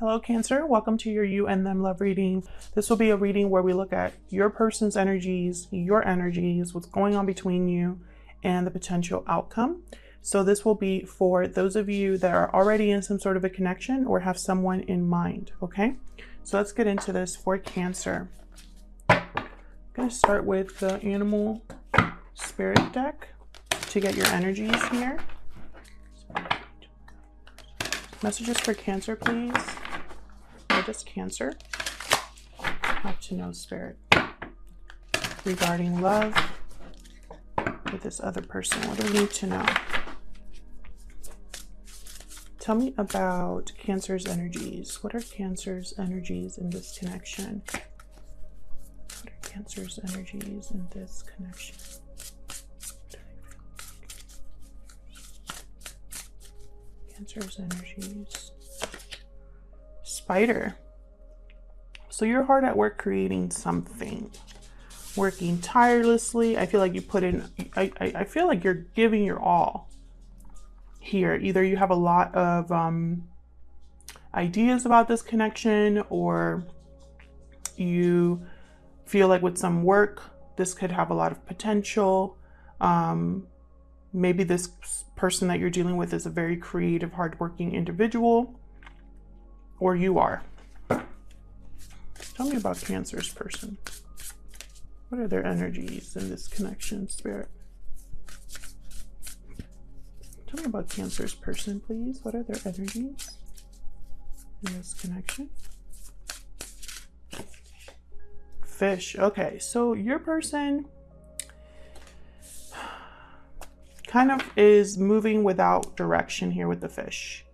Hello, Cancer. Welcome to your You and Them Love reading. This will be a reading where we look at your person's energies, your energies, what's going on between you, and the potential outcome. So this will be for those of you that are already in some sort of a connection or have someone in mind, okay? So let's get into this for Cancer. I'm going to start with the Animal Spirit deck to get your energies here. Messages for Cancer, please. Or just Cancer. Have to know, Spirit. Regarding love with this other person. What do we need to know? Tell me about Cancer's energies. What are Cancer's energies in this connection? What are Cancer's energies in this connection? Cancer's energies. Spider. So you're hard at work creating something, working tirelessly. I feel like you put in, I feel like you're giving your all here. Either you have a lot of ideas about this connection, or you feel like with some work, this could have a lot of potential. Maybe this person that you're dealing with is a very creative, hardworking individual, or you are. Tell me about Cancer's person. What are their energies in this connection, Spirit? Tell me about Cancer's person, please. What are their energies in this connection? Fish. Okay, so your person kind of is moving without direction here with the fish.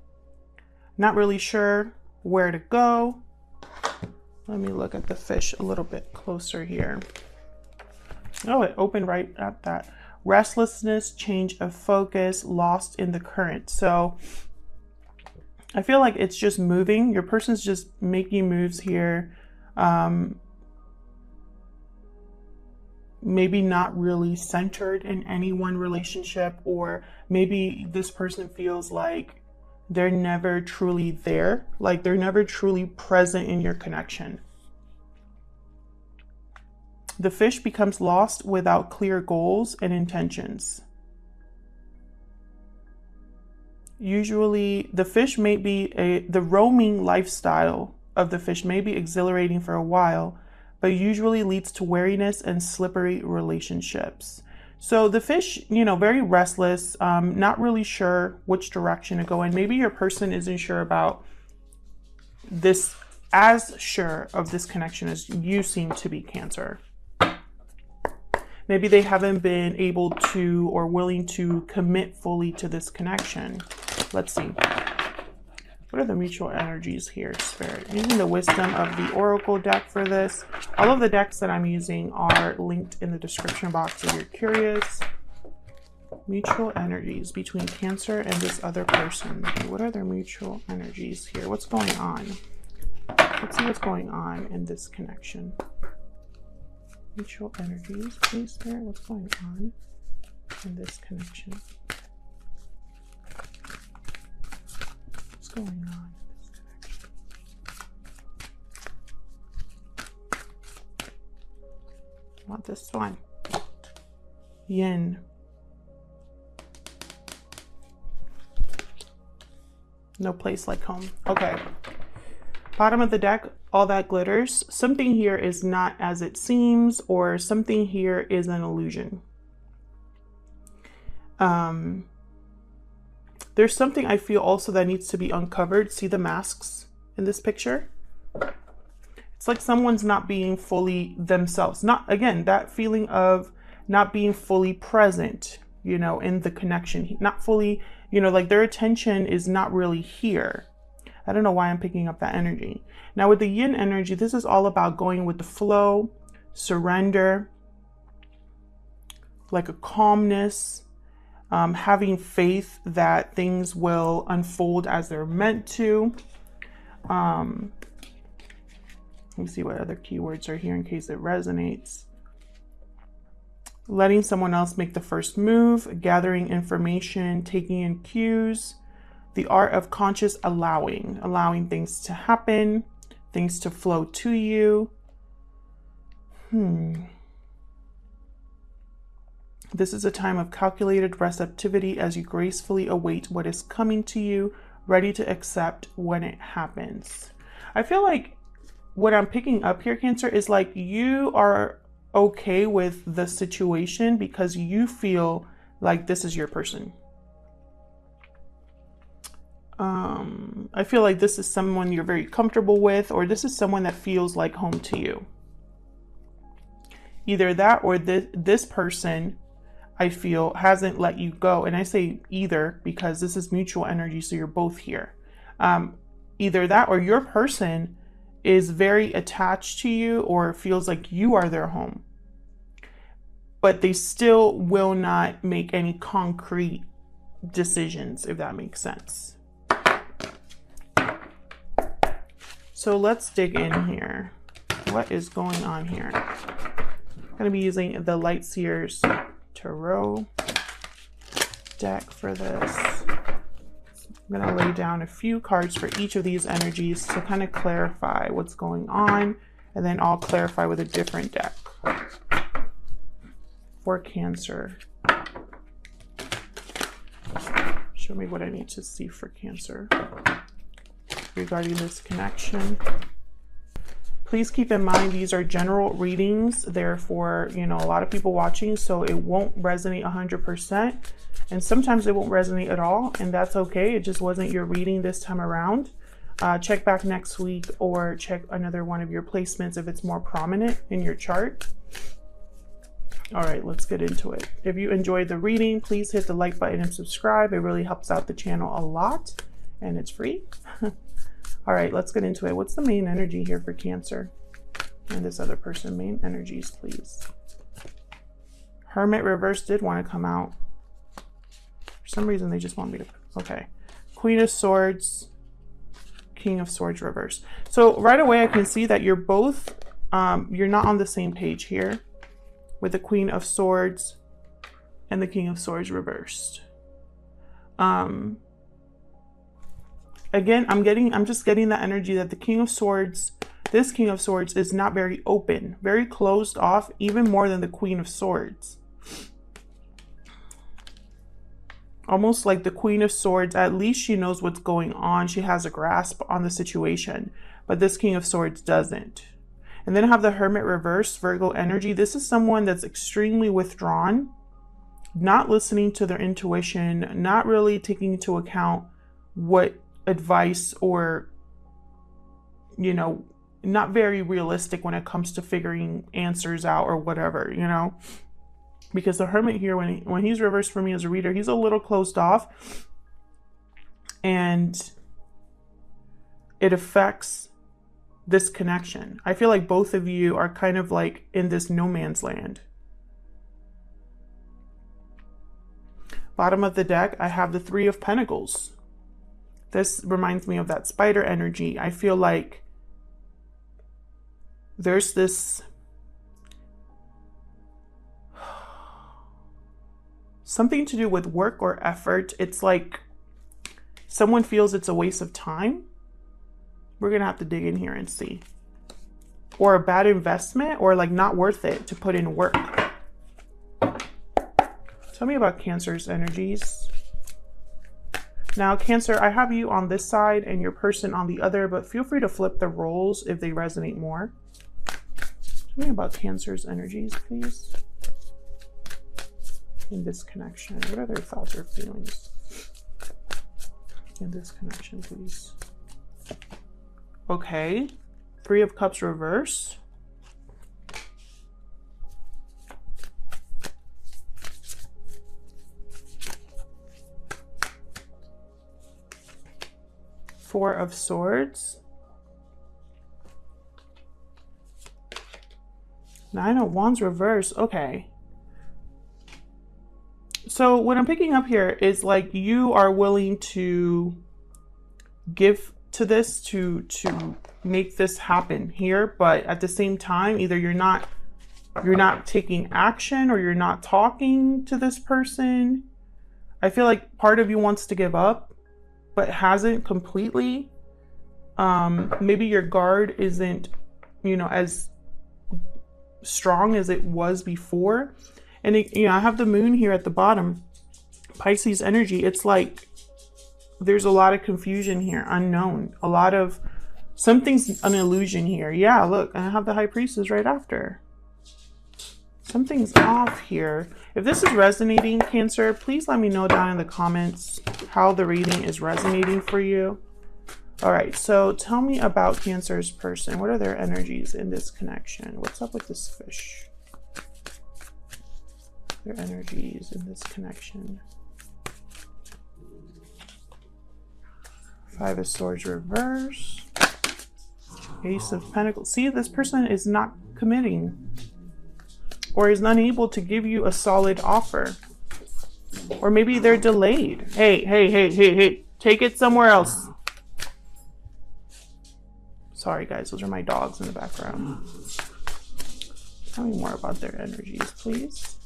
Not really sure where to go. Let me look at the fish a little bit closer here. Oh, it opened right at that. Restlessness, change of focus, lost in the current. So I feel like it's just moving. Your person's just making moves here. Maybe not really centered in any one relationship, or maybe this person feels like they're never truly there, like they're never truly present in your connection. The fish becomes lost without clear goals and intentions. Usually the fish may be the roaming lifestyle of the fish may be exhilarating for a while, but usually leads to weariness and slippery relationships. So the fish, very restless, not really sure which direction to go in. Maybe your person isn't sure about this, as sure of this connection as you seem to be, Cancer. Maybe they haven't been able to or willing to commit fully to this connection. Let's see. What are the mutual energies here, Spirit? Using the wisdom of the Oracle deck for this. All of the decks that I'm using are linked in the description box if you're curious. Mutual energies between Cancer and this other person. What are their mutual energies here? What's going on? Let's see what's going on in this connection. Mutual energies, please, Spirit. What's going on in this connection? What's going on in this connection? I want this one. Yin. No place like home. Okay. Bottom of the deck, all that glitters. Something here is not as it seems, or something here is an illusion. There's something I feel also that needs to be uncovered. See the masks in this picture? It's like someone's not being fully themselves. Not, again, that feeling of not being fully present, in the connection. Not fully, like their attention is not really here. I don't know why I'm picking up that energy. Now with the yin energy, this is all about going with the flow, surrender, like a calmness, having faith that things will unfold as they're meant to. Let me see what other keywords are here in case it resonates. Letting someone else make the first move, gathering information, taking in cues, The art of conscious allowing things to happen, things to flow to you. This is a time of calculated receptivity as you gracefully await what is coming to you, ready to accept when it happens. I feel like what I'm picking up here, Cancer, is like you are okay with the situation because you feel like this is your person. I feel like this is someone you're very comfortable with, or this is someone that feels like home to you. Either that or this person, I feel, hasn't let you go. And I say either because this is mutual energy, so you're both here. Either that or your person is very attached to you or feels like you are their home. But they still will not make any concrete decisions, if that makes sense. So let's dig in here. What is going on here? I'm going to be using the Light Seers Tarot deck for this. I'm going to lay down a few cards for each of these energies to kind of clarify what's going on, and then I'll clarify with a different deck for Cancer. Show me what I need to see for Cancer regarding this connection. Please keep in mind these are general readings. They're for, a lot of people watching, so it won't resonate 100%. And sometimes it won't resonate at all, and that's okay. It just wasn't your reading this time around. Check back next week or check another one of your placements if it's more prominent in your chart. All right, let's get into it. If you enjoyed the reading, please hit the like button and subscribe. It really helps out the channel a lot, and it's free. All right, let's get into it. What's the main energy here for Cancer? And this other person, main energies, please. Hermit reverse did want to come out. For some reason, they just want me to, okay. Queen of Swords, King of Swords reverse. So right away, I can see that you're both, you're not on the same page here with the Queen of Swords and the King of Swords reversed. Again, I'm just getting the energy that the King of Swords, this King of Swords is not very open, very closed off, even more than the Queen of Swords. Almost like the Queen of Swords, at least she knows what's going on. She has a grasp on the situation, but this King of Swords doesn't. And then I have the Hermit reverse, Virgo energy. This is someone that's extremely withdrawn, not listening to their intuition, not really taking into account what advice or, not very realistic when it comes to figuring answers out or whatever, because the Hermit here, when he's reversed for me as a reader, he's a little closed off, and it affects this connection. I feel like both of you are kind of like in this no man's land. Bottom of the deck, I have the Three of Pentacles. This reminds me of that spider energy. I feel like there's this something to do with work or effort. It's like someone feels it's a waste of time. We're going to have to dig in here and see. Or a bad investment, or like not worth it to put in work. Tell me about Cancer's energies. Now, Cancer, I have you on this side and your person on the other, but feel free to flip the roles if they resonate more. Tell me about Cancer's energies, please. In this connection, what are their thoughts or feelings? In this connection, please. Okay. Three of Cups reverse. Four of Swords. Nine of Wands reverse. Okay. So what I'm picking up here is like you are willing to give to this to make this happen here, but at the same time, either you're not taking action or you're not talking to this person. I feel like part of you wants to give up, but hasn't completely. Maybe your guard isn't, you know, as strong as it was before. And it, you know, I have the moon here at the bottom, Pisces energy. It's like there's a lot of confusion here, unknown, a lot of something's an illusion here. Yeah, look, I have the high priestess right after. Something's off here. If this is resonating, Cancer, please let me know down in the comments how the reading is resonating for you. All right, so tell me about Cancer's person. What are their energies in this connection? What's up with this fish? Their energies in this connection. Five of Swords reverse. Ace of Pentacles. See, this person is not committing or is unable to give you a solid offer. Or maybe they're delayed. Hey, take it somewhere else. Sorry guys, those are my dogs in the background. Tell me more about their energies, please.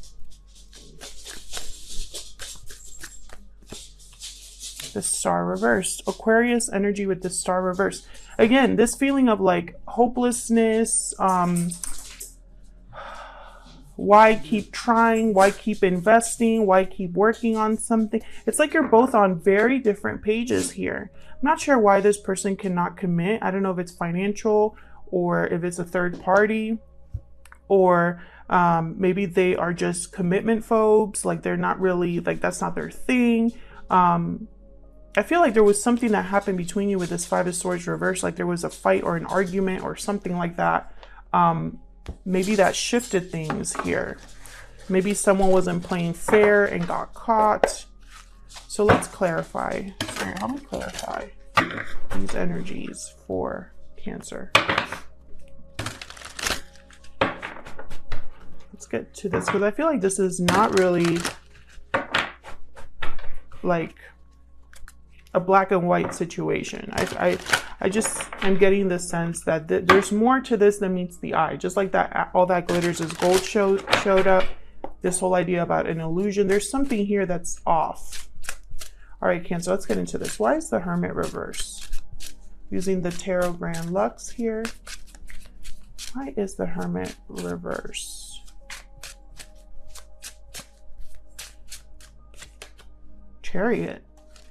The Star reversed. Aquarius energy with the Star reversed. Again, this feeling of like hopelessness. Why keep trying? Why keep investing? Why keep working on something? It's like you're both on very different pages here. I'm not sure why this person cannot commit. I don't know if it's financial or if it's a third party, or maybe they are just commitment phobes. Like they're not really, like that's not their thing. I feel like there was something that happened between you with this Five of Swords reverse. Like there was a fight or an argument or something like that. Maybe that shifted things here. Maybe someone wasn't playing fair and got caught. So let's clarify. So help me clarify these energies for Cancer. Let's get to this because I feel like this is not really like a black and white situation. I'm getting the sense that there's more to this than meets the eye. Just like that, all that glitters is gold showed up. This whole idea about an illusion. There's something here that's off. All right, Cancer, let's get into this. Why is the Hermit reverse? Using the Tarot Grand Lux here. Why is the Hermit reverse? Chariot.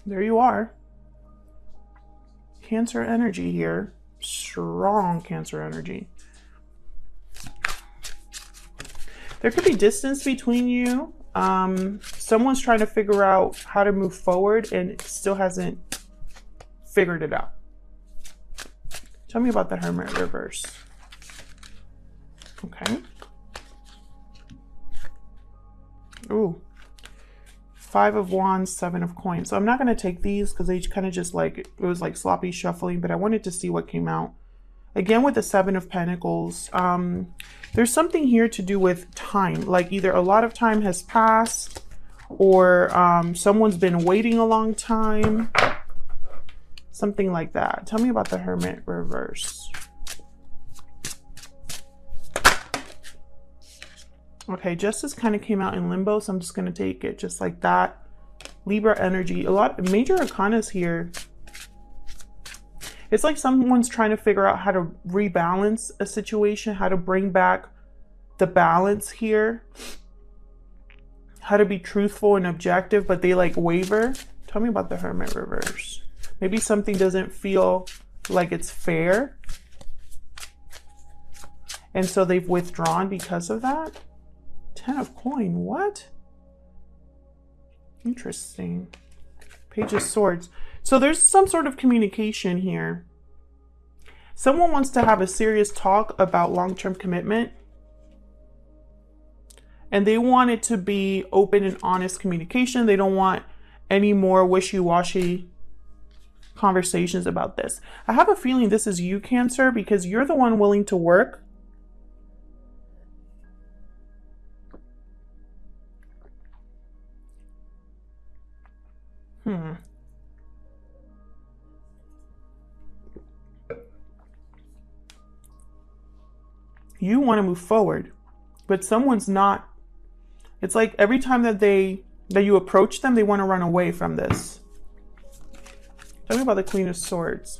There you are. Cancer energy here. Strong Cancer energy. There could be distance between you. Someone's trying to figure out how to move forward and still hasn't figured it out. Tell me about the Hermit reverse. Okay. Ooh. Five of Wands, Seven of Coins. So I'm not going to take these because they kind of just like, it was like sloppy shuffling, but I wanted to see what came out. Again, with the Seven of Pentacles, there's something here to do with time. Like either a lot of time has passed or someone's been waiting a long time. Something like that. Tell me about the Hermit reverse. Okay, Justice kind of came out in limbo, so I'm just going to take it just like that. Libra energy. A lot of major arcanas here. It's like someone's trying to figure out how to rebalance a situation, how to bring back the balance here, how to be truthful and objective, but they like waver. Tell me about the Hermit reverse. Maybe something doesn't feel like it's fair, and so they've withdrawn because of that. 10 of Coin. What? Interesting. Page of Swords. So there's some sort of communication here. Someone wants to have a serious talk about long-term commitment. And they want it to be open and honest communication. They don't want any more wishy-washy conversations about this. I have a feeling this is you, Cancer, because you're the one willing to work. You want to move forward, but someone's not. It's like every time that you approach them, they want to run away from this. Tell me about the Queen of Swords.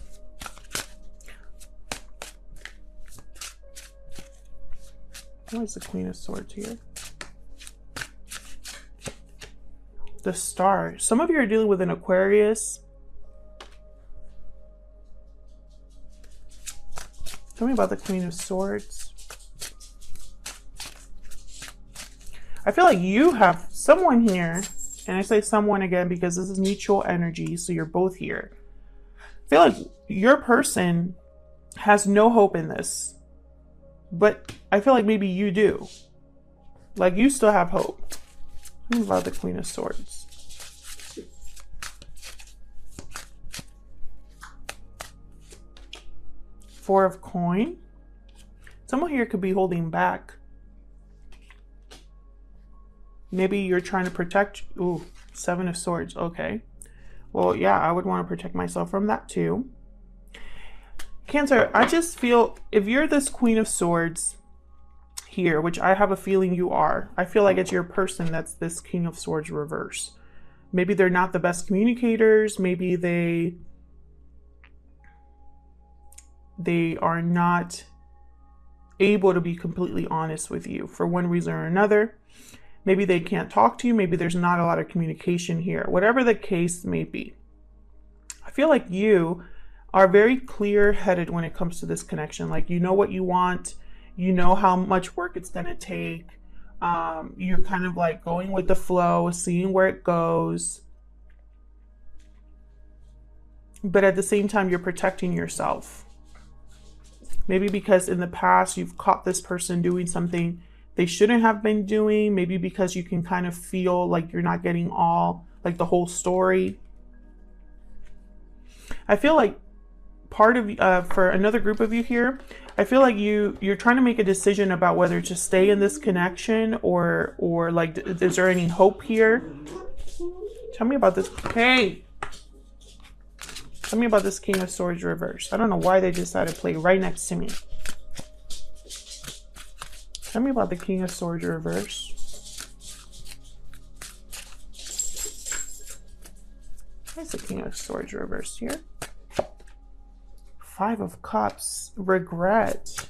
Why is the Queen of Swords here? The Star. Some of you are dealing with an Aquarius. Tell me about the Queen of Swords. I feel like you have someone here, and I say someone again because this is mutual energy, so you're both here. I feel like your person has no hope in this, but I feel like maybe you do. Like you still have hope. Tell me about the Queen of Swords. Four of Coin. Someone here could be holding back. Maybe you're trying to protect. Ooh, Seven of Swords. Okay. Well, yeah, I would want to protect myself from that too. Cancer, I just feel if you're this Queen of Swords here, which I have a feeling you are, I feel like it's your person that's this King of Swords reverse. Maybe they're not the best communicators. Maybe they are not able to be completely honest with you for one reason or another. Maybe they can't talk to you. Maybe there's not a lot of communication here. Whatever the case may be. I feel like you are very clear-headed when it comes to this connection. Like, you know what you want. You know how much work it's going to take. You're kind of like going with the flow, seeing where it goes. But at the same time, you're protecting yourself. Maybe because in the past, you've caught this person doing something they shouldn't have been doing. Maybe because you can kind of feel like you're not getting all, like the whole story. I feel like part of, for another group of you here, I feel like you're trying to make a decision about whether to stay in this connection or like, is there any hope here? Tell me about this. Hey, tell me about this King of Swords reverse. I don't know why they decided to play right next to me. Tell me about the King of Swords reverse. Where's the King of Swords reverse here? Five of Cups. Regret.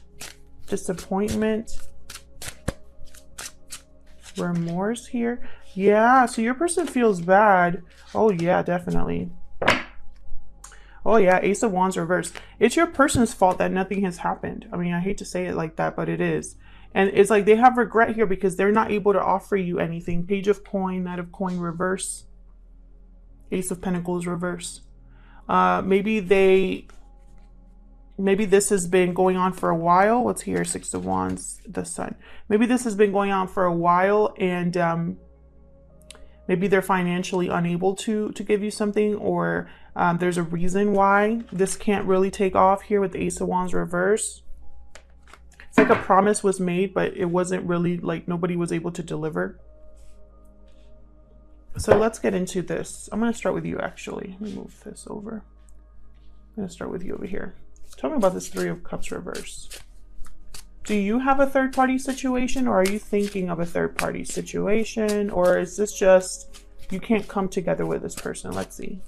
Disappointment. Remorse here. Yeah, so your person feels bad. Oh yeah, definitely. Oh yeah, Ace of Wands reverse. It's your person's fault that nothing has happened. I mean, I hate to say it like that, but it is. And it's like they have regret here because they're not able to offer you anything. Page of Coin, Knight of Coin reverse. Ace of Pentacles reverse. Maybe this has been going on for a while. What's here? Six of Wands, the Sun. Maybe this has been going on for a while, and maybe they're financially unable to give you something, or there's a reason why this can't really take off here with the Ace of Wands reverse. It's like a promise was made, but it wasn't really, like, nobody was able to deliver. So let's get into this. I'm going to start with you, actually. Let me move this over. I'm going to start with you over here. Tell me about this Three of Cups reverse. Do you have a third-party situation, or are you thinking of a third-party situation? Or is this just you can't come together with this person? Let's see.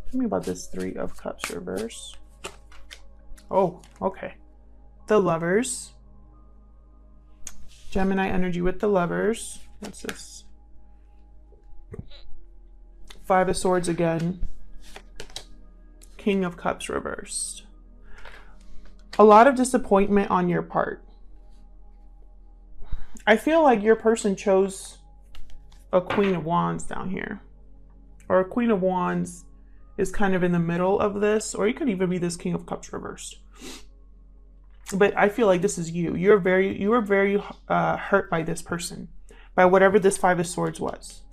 Tell me about this Three of Cups reverse. Oh, okay. The Lovers. Gemini energy with the Lovers. What's this? Five of Swords again. King of Cups reversed. A lot of disappointment on your part. I feel like your person chose a Queen of Wands down here. Or a Queen of Wands is kind of in the middle of this. Or it could even be this King of Cups reversed. But I feel like this is you. You were very hurt by this person. By whatever this Five of Swords was.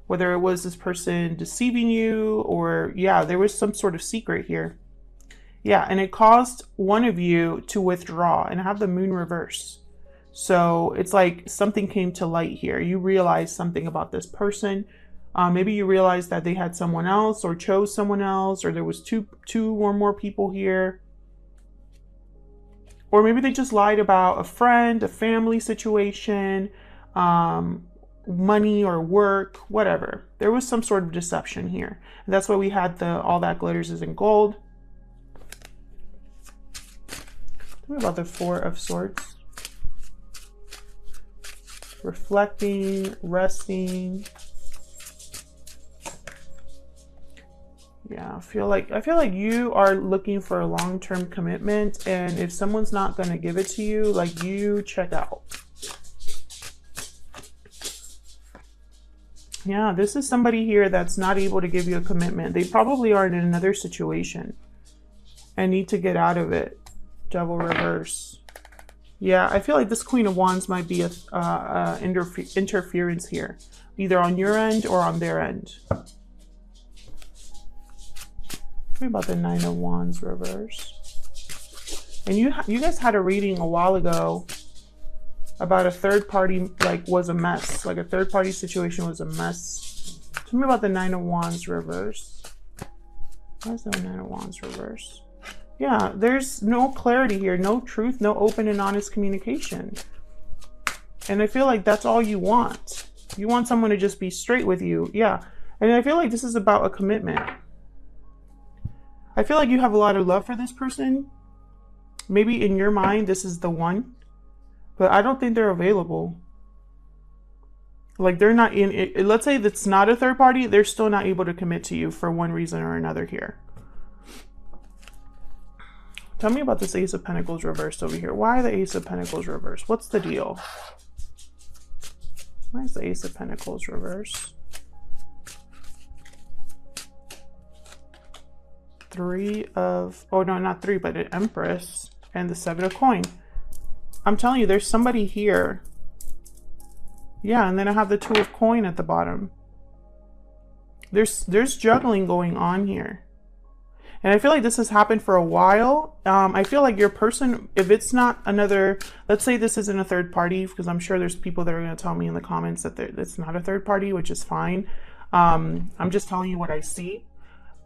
Whether it was this person deceiving you, or yeah, there was some sort of secret here. Yeah, and it caused one of you to withdraw and have the Moon reverse. So it's like something came to light here. You realized something about this person. Maybe you realized that they had someone else or chose someone else, or there was two or more people here. Or maybe they just lied about a friend, a family situation, money or work, whatever. There was some sort of deception here. And that's why we had the all that glitters is in gold. What about the Four of Swords? Reflecting, resting. Yeah, I feel like you are looking for a long-term commitment, and if someone's not going to give it to you, like, you check out. Yeah, this is somebody here that's not able to give you a commitment. They probably are in another situation and need to get out of it. Devil reverse. Yeah, I feel like this Queen of Wands might be a interference here, either on your end or on their end. Tell me about the Nine of Wands reverse. And you guys had a reading a while ago about a third party, like, was a mess. Like, a third party situation was a mess. Tell me about the Nine of Wands reverse. Why is the Nine of Wands reverse? Yeah, there's no clarity here, no truth, no open and honest communication. And I feel like that's all you want. You want someone to just be straight with you. Yeah. And I feel like this is about a commitment. I feel like you have a lot of love for this person. Maybe in your mind, this is the one. But I don't think they're available. Like, they're not in it. Let's say that's not a third party. They're still not able to commit to you for one reason or another here. Tell me about this Ace of Pentacles reversed over here. Why the Ace of Pentacles reversed? What's the deal? Why is the Ace of Pentacles reversed? Three of, oh no, not three, but an Empress and the Seven of Coin. I'm telling you, there's somebody here. Yeah, and then I have the Two of Coin at the bottom. There's juggling going on here. And I feel like this has happened for a while. I feel like your person, if it's not another, let's say this isn't a third party, because I'm sure there's people that are going to tell me in the comments that it's not a third party, which is fine. I'm just telling you what I see.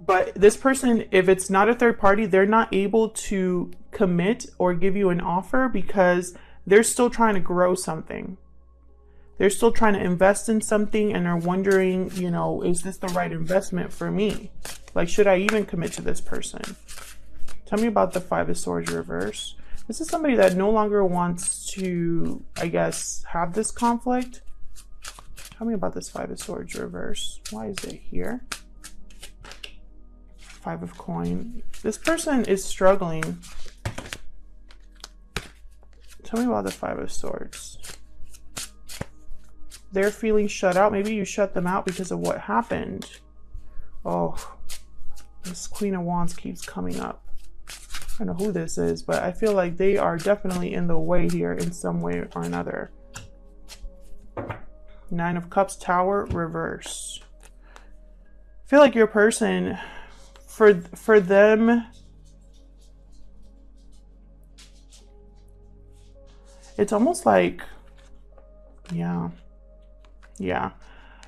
But this person, if it's not a third party, they're not able to commit or give you an offer because they're still trying to grow something. They're still trying to invest in something and are wondering, you know, is this the right investment for me? Like, should I even commit to this person? Tell me about the Five of Swords reverse. This is somebody that no longer wants to, I guess, have this conflict. Tell me about this Five of Swords reverse. Why is it here? Five of Coin. This person is struggling. Tell me about the Five of Swords. They're feeling shut out. Maybe you shut them out because of what happened. Oh, this Queen of Wands keeps coming up. I don't know who this is, but I feel like they are definitely in the way here in some way or another. Nine of Cups, Tower, reverse. I feel like your person, for them, it's almost like, yeah.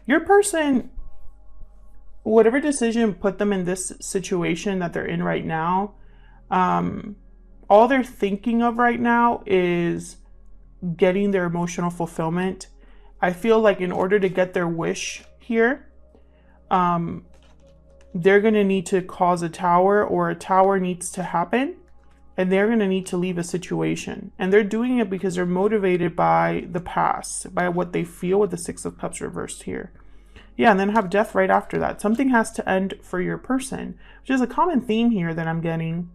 Your person, whatever decision put them in this situation that they're in right now, all they're thinking of right now is getting their emotional fulfillment. I feel like in order to get their wish here, they're going to need to cause a tower, or a tower needs to happen, and they're going to need to leave a situation. And they're doing it because they're motivated by the past, by what they feel with the Six of Cups reversed here. Yeah, and then have death right after that. Something has to end for your person, which is a common theme here that I'm getting.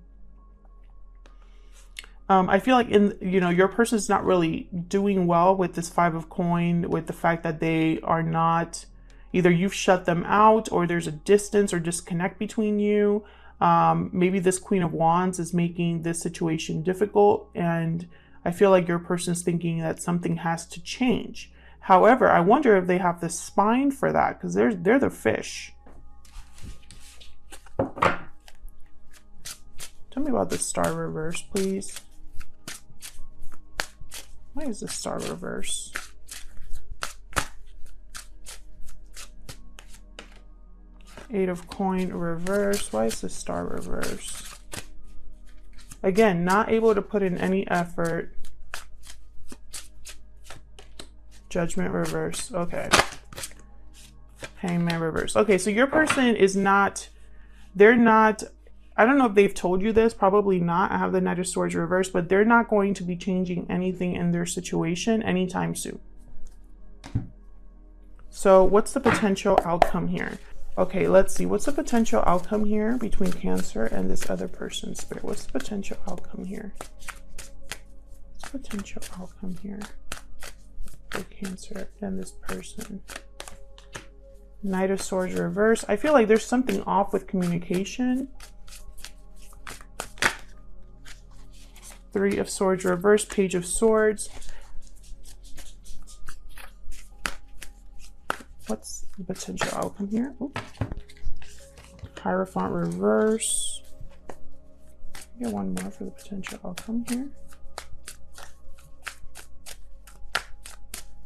I feel like your person's not really doing well with this Five of Coin, with the fact that they are not, either you've shut them out or there's a distance or disconnect between you. Maybe this Queen of Wands is making this situation difficult, and I feel like your person's thinking that something has to change. However, I wonder if they have the spine for that, because they're the fish. Tell me about the Star reverse, please. Why is the Star reverse? Eight of Coin reverse. Why is the Star reverse? Again, not able to put in any effort. Judgment reverse. Okay. Hangman reverse. Okay, so your person is not, they're not, I don't know if they've told you this, probably not. I have the Knight of Swords reverse, but they're not going to be changing anything in their situation anytime soon. So what's the potential outcome here? Okay, let's see. What's the potential outcome here between Cancer and this other person, Spirit? What's the potential outcome here? What's the potential outcome here for Cancer and this person? Knight of Swords reverse. I feel like there's something off with communication. Three of Swords reverse, Page of Swords. What's the potential outcome here? Oops. Hierophant reverse. Get one more for the potential outcome here.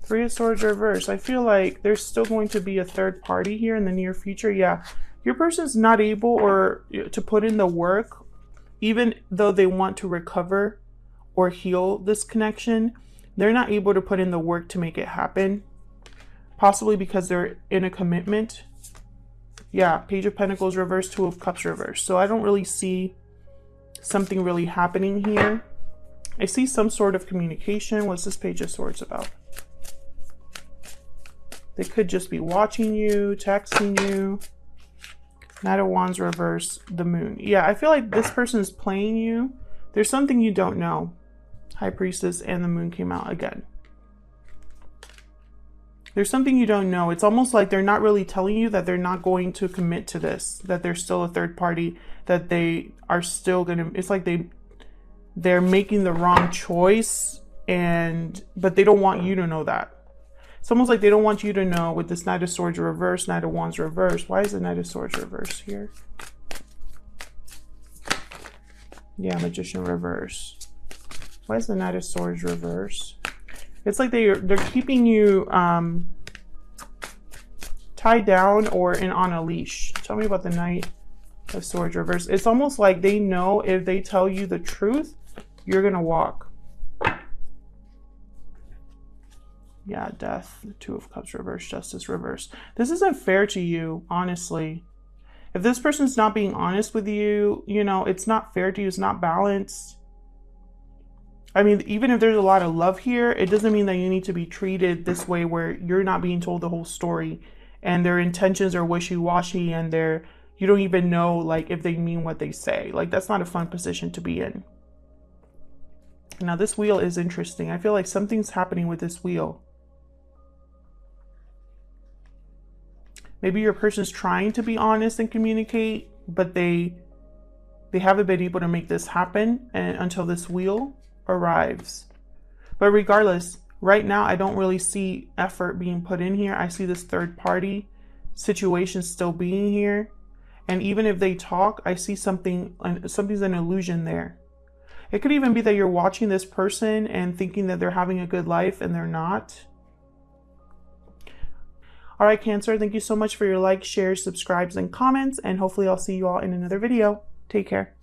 Three of Swords reverse. I feel like there's still going to be a third party here in the near future. Yeah, your person's not able or to put in the work, even though they want to recover or heal this connection. They're not able to put in the work to make it happen. Possibly because they're in a commitment. Yeah, Page of Pentacles reverse, Two of Cups reverse. So I don't really see something really happening here. I see some sort of communication. What's this Page of Swords about? They could just be watching you, texting you. Knight of Wands reverse, the Moon. Yeah, I feel like this person is playing you. There's something you don't know. High Priestess and the Moon came out again. There's something you don't know. It's almost like they're not really telling you that they're not going to commit to this, that there's still a third party, that they are still going to, it's like they're making the wrong choice, but they don't want you to know that. It's almost like they don't want you to know with this Knight of Swords reverse, Knight of Wands reverse. Why is the Knight of Swords reverse here? Yeah, Magician reverse. Why is the Knight of Swords reverse? It's like they're keeping you tied down or on a leash. Tell me about the Knight of Swords reverse. It's almost like they know if they tell you the truth, you're going to walk. Yeah, Death, Two of Cups reverse, Justice reverse. This isn't fair to you, honestly. If this person's not being honest with you, you know, it's not fair to you. It's not balanced. I mean, even if there's a lot of love here, it doesn't mean that you need to be treated this way where you're not being told the whole story and their intentions are wishy-washy and you don't even know like if they mean what they say. Like, that's not a fun position to be in. Now, this wheel is interesting. I feel like something's happening with this wheel. Maybe your person's trying to be honest and communicate, but they haven't been able to make this happen until this wheel arrives. But regardless, right now I don't really see effort being put in here. I see this third party situation still being here, and even if they talk, I see something's an illusion there. It could even be that you're watching this person and thinking that they're having a good life and they're not. All right, Cancer, thank you so much for your likes, shares, subscribes, and comments, and hopefully I'll see you all in another video. Take care.